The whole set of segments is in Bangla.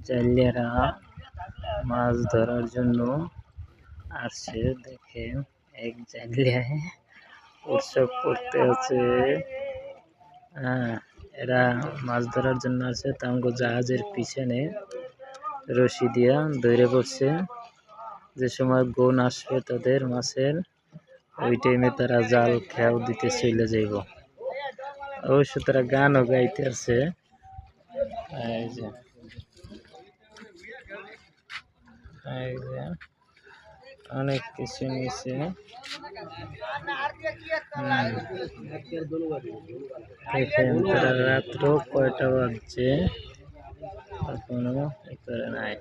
জালিয়ারা মাছ ধরার জন্য আসছে। দেখেন এক জালিয়ায় উৎসব করতে আছে। এরা মাছ ধরার জন্য আছে। তাঙ্গো জাহাজের পিছনে রশি দিয়া ধরে পড়ছে। যে সময় গুণ আসবে তাদের মাছের, ওই টাইমে তারা জাল খেয়াও দিতে চলে যাইব। অবশ্য তারা গানও গাইতে আছে। এই যে অনেক কিছু নিয়েছে। দেখেন তারা রাত্র কয়টা বাজছে এখনো করে নাই।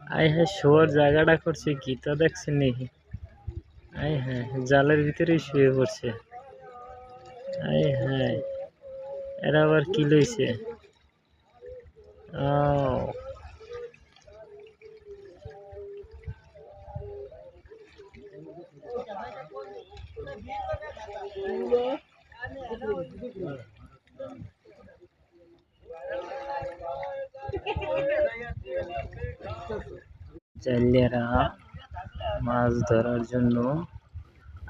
আই হ্যাঁ, শোয়ার জায়গাটা করছে কি তা দেখছেন নাকি? আই হ্যাঁ, জালের ভিতরেই শুয়ে পড়ছে। আই হ্যাঁ, এরা আবার কি লইছে? ও জালিয়ারা মাছ ধরার জন্য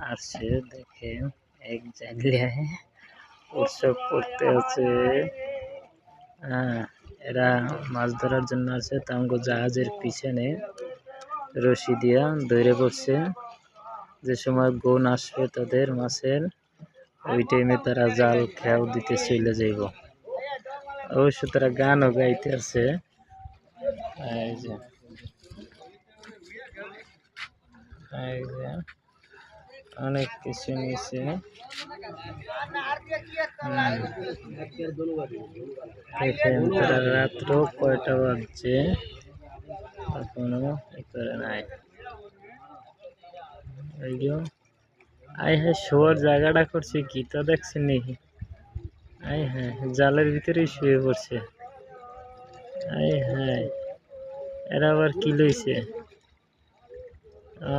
আসছে। দেখেন এক জালিয়ায় উৎসব করতে আছে। এরা মাছ ধরার জন্য আছে। তাঙ্গো জাহাজের পিছনে রশি দিয়া ধরে পড়ছে। যে সময় গুণ আসবে তাদের মাছের, ওই টাইমে তারা জাল খেয়াও দিতে চলে যাইব। অবশ্য তারা গানও গাইতে আছে। এই যে অনেক কিছু নিয়েছে। দেখেন তারা রাত্র কয়টা বাজছে এখনো করে নাই। আই হ্যাঁ, শোয়ার জায়গাটা করছে কি তা দেখছেন নাকি? আই হ্যাঁ, জালের ভিতরেই শুয়ে পড়ছে। আই হ্যাঁ, এরা আবার কি লইছে? ও